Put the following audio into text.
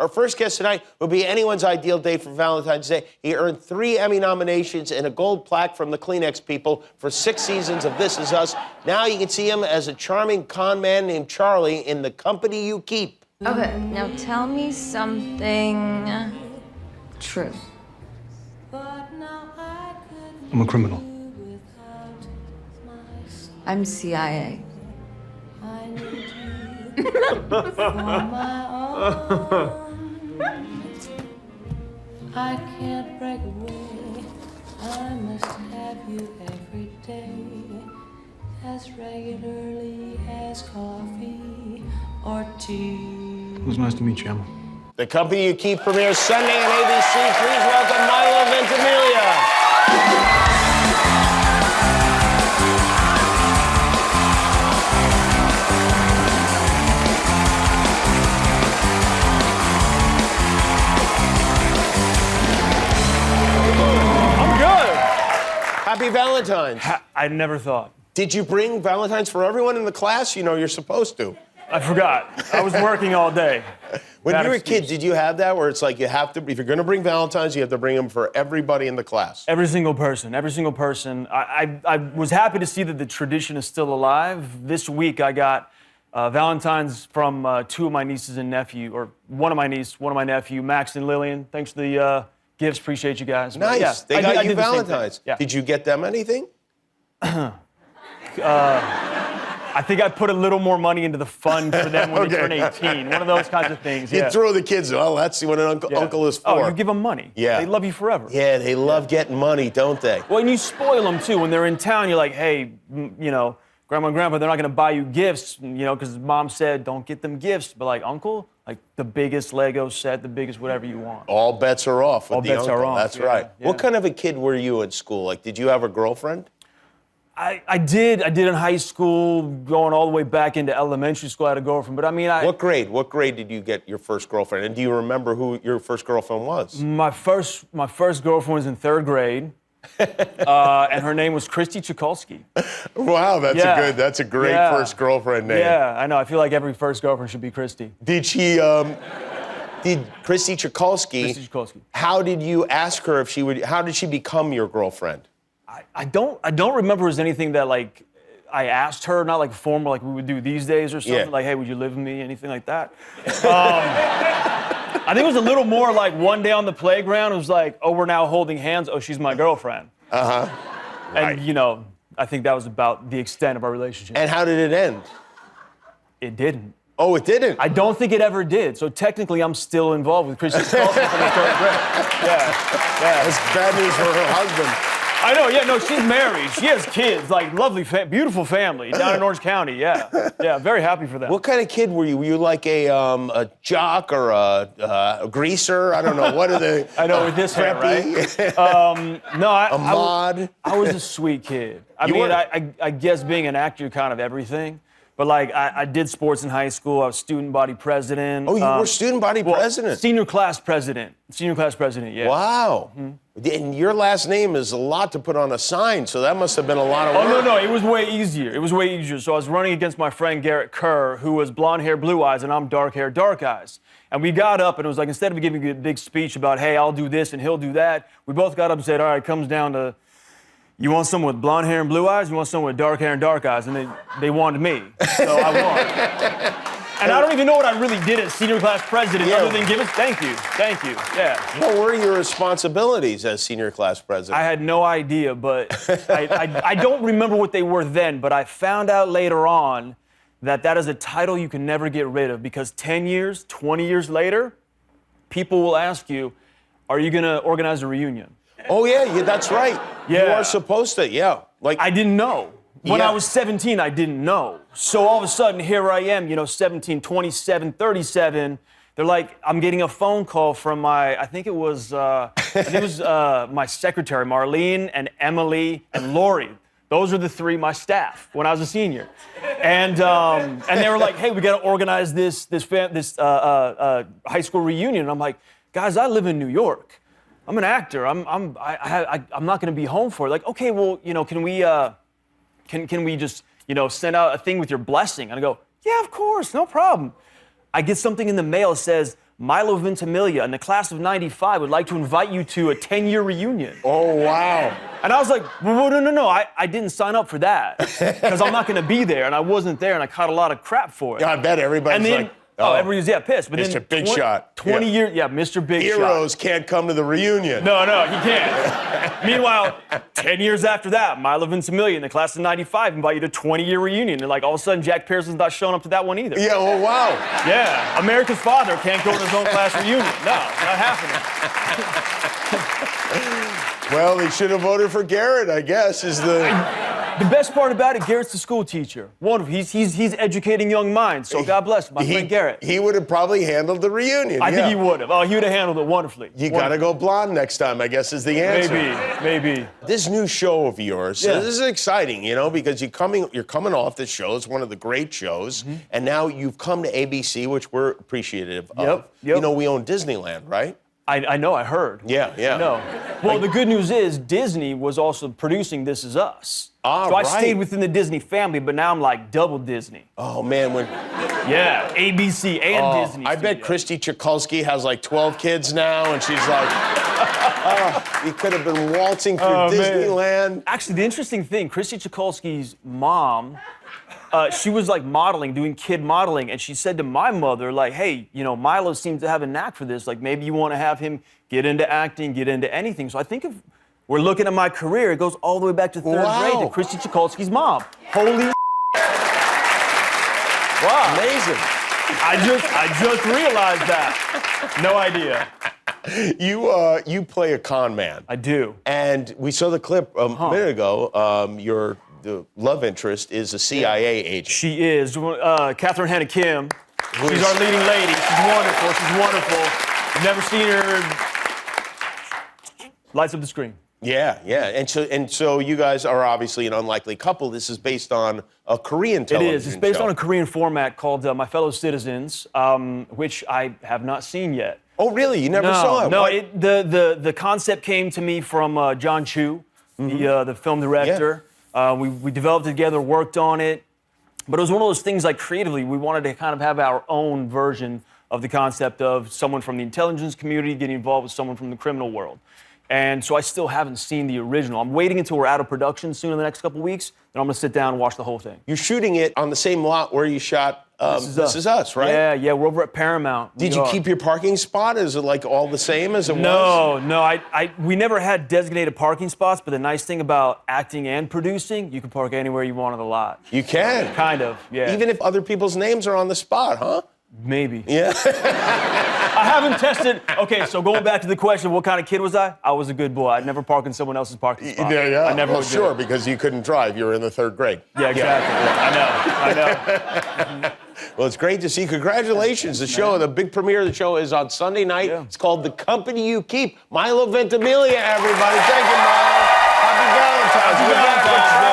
Our first guest tonight will be anyone's ideal date for Valentine's Day. He earned 3 Emmy nominations and a gold plaque from the Kleenex people for 6 seasons of This Is Us. Now you can see him as a charming con man named Charlie in The Company You Keep. Okay, now tell me something true. I'm a criminal. I'm CIA. I can't break away. I must have you every day, as regularly as coffee or tea. It was nice to meet you, Emma. The Company You Keep premieres Sunday on ABC. Please welcome Milo Ventimiglia. Happy Valentine's. I never thought. Did you bring Valentine's for everyone in the class? You know, you're supposed to. I forgot. I was working all day. When Bad you were a excuse. kid, did you have that where it's like you have to, if you're going to bring Valentine's, you have to bring them for everybody in the class? Every single person. I was happy to see that the tradition is still alive. This week I got Valentine's from 2 of my nieces and nephew, or one of my nephew, Max and Lillian. Thanks for the gifts. Appreciate you guys. But Nice. yeah, They got you did the same thing. Valentine's. Yeah. Did you get them anything? I think I put a little more money into the fund for them when they turn 18. One of those kinds of things. You Yeah. throw the kids, oh, that's what an uncle is for. Oh, you give them money. Yeah. They love you forever. Yeah, they love getting money, don't they? Well, and you spoil them too. When they're in town, you're like, hey, you know, grandma and grandpa, they're not gonna buy you gifts, you know, because mom said don't get them gifts. But like uncle, like the biggest Lego set, the biggest whatever you want. All bets are off with All the bets uncle. are off, That's yeah, right. yeah. What kind of a kid were you in school? Like, did you have a girlfriend? I did in high school, going all the way back into elementary school. I had a girlfriend, but I mean, What grade did you get your first girlfriend? And do you remember who your first girlfriend was? my first girlfriend was in 3rd grade, and her name was Christy Chikolsky. Wow, that's a great Yeah. first girlfriend name. Yeah, I know. I feel like every first girlfriend should be Christy. Did she, did Christy Chikolsky, Christy Chikolsky. how did you ask her if she would, how did she become your girlfriend? I don't remember as anything that like I asked her, not like formal like we would do these days or something. Yeah. Like, hey, would you live with me? Anything like that. I think it was a little more like one day on the playground, it was like, oh, we're now holding hands. Oh, she's my girlfriend. Uh-huh. And you know, I think that was about the extent of our relationship. And how did it end? It didn't. Oh, it didn't? I don't think it ever did. So technically, I'm still involved with Christy Chikolsky from the 3rd grade. Yeah. That's bad news for her husband. I know, yeah, no, she's married. She has kids, like lovely, beautiful family down in Orange County, yeah. Very happy for them. What kind of kid were you? Were you like a jock or a greaser? I don't know. What are the... I know, with this hair, right? No, A mod? I was a sweet kid. You were? I guess being an actor, you're kind of everything. But like, I did sports in high school. I was student body president. Oh, you were student body president? Senior class president, yeah. Wow. Mm-hmm. And your last name is a lot to put on a sign, so that must have been a lot of work. Oh, no, it was way easier. So I was running against my friend Garrett Kerr, who was blonde hair, blue eyes, and I'm dark hair, dark eyes. And we got up, and it was like, instead of giving a big speech about, hey, I'll do this and he'll do that, we both got up and said, all right, it comes down to, you want someone with blonde hair and blue eyes? You want someone with dark hair and dark eyes? And they wanted me, so I won. And I don't even know what I really did as senior class president other than give it, thank you, yeah. What were your responsibilities as senior class president? I had no idea, but I don't remember what they were then, but I found out later on that is a title you can never get rid of because 10 years, 20 years later, people will ask you, are you gonna organize a reunion? Oh, yeah, that's right. Yeah. You are supposed to, yeah. Like I didn't know. When I was 17, I didn't know. So all of a sudden, here I am, 17, 27, 37. They're like, I'm getting a phone call from I think it was my secretary, Marlene, and Emily, and Lori. Those are the 3, my staff, when I was a senior. And they were like, hey, we got to organize this high school reunion. And I'm like, guys, I live in New York. I'm an actor. I'm not going to be home for it. Like, okay, well, can we just, send out a thing with your blessing? And I go, yeah, of course, no problem. I get something in the mail that says, Milo Ventimiglia in the class of '95 would like to invite you to a 10-year reunion. Oh, wow. And I was like, well, no, I didn't sign up for that because I'm not going to be there. And I wasn't there, and I caught a lot of crap for it. Yeah, I bet everybody's and then, like, everybody's, pissed. But Mr. then Big Shot. 20 years, Mr. Big Shot. Heroes can't come to the reunion. No, he can't. Meanwhile, 10 years after that, Milo Ventimiglia in the class of '95 invite you to a 20-year reunion. And like all of a sudden, Jack Pearson's not showing up to that one either. Yeah, oh, wow. Yeah, America's father can't go to his own class reunion. No, not happening. Well, they should have voted for Garrett, I guess, is the... The best part about it, Garrett's the school teacher. Wonderful. He's educating young minds. So God bless my friend Garrett. He would have probably handled the reunion. I think he would have. Oh, he would have handled it wonderfully. You got to go blonde next time, I guess, is the answer. Maybe. This new show of yours, this is exciting, because you're coming off this show. It's one of the great shows, and now you've come to ABC, which we're appreciative of. Yep. We own Disneyland, right? I know, I heard. Yeah. No. Well, the good news is Disney was also producing This Is Us. So I stayed within the Disney family, but now I'm like double Disney. Oh, man. Yeah, ABC and Disney. I bet Christy Chikulski has like 12 kids now, and she's like, you could have been waltzing through Disneyland. Man. Actually, the interesting thing, Christy Chikulski's mom, she was like modeling, doing kid modeling, and she said to my mother, like, hey, Milo seems to have a knack for this. Like, maybe you want to have him get into acting, get into anything. So I think if we're looking at my career, it goes all the way back to third grade to Christy Chikulski's mom. Holy wow. Amazing. I just realized that. No idea. You play a con man. I do. And we saw the clip a minute ago. The love interest is a CIA agent. She is. Catherine Hannah Kim. She's our leading lady. She's wonderful. Never seen her. Lights up the screen. Yeah. And so you guys are obviously an unlikely couple. This is based on a Korean television It is. It's based show. on a Korean format called My Fellow Citizens, which I have not seen yet. Oh, really? You never saw it? No, the concept came to me from John Chu, the film director. Yeah. We developed it together, worked on it. But it was one of those things, like, creatively, we wanted to kind of have our own version of the concept of someone from the intelligence community getting involved with someone from the criminal world. And so I still haven't seen the original. I'm waiting until we're out of production soon in the next couple weeks, then I'm going to sit down and watch the whole thing. You're shooting it on the same lot where you shot This Is Us, right? Yeah, we're over at Paramount. Did you keep your parking spot? Is it like all the same as it was? No, we never had designated parking spots, but the nice thing about acting and producing, you can park anywhere you want on the lot. You can? Kind of, yeah. Even if other people's names are on the spot, huh? Maybe. Yeah. I haven't tested. Okay, so going back to the question, what kind of kid was I? I was a good boy. I'd never park in someone else's parking spot. Yeah. I never would do it. Because you couldn't drive. You were in the third grade. Yeah, exactly. Yeah. I know. Well, it's great to see. Congratulations. The big premiere of the show is on Sunday night. Yeah. It's called The Company You Keep. Milo Ventimiglia, everybody. Thank you, Milo. Happy Valentine's Day.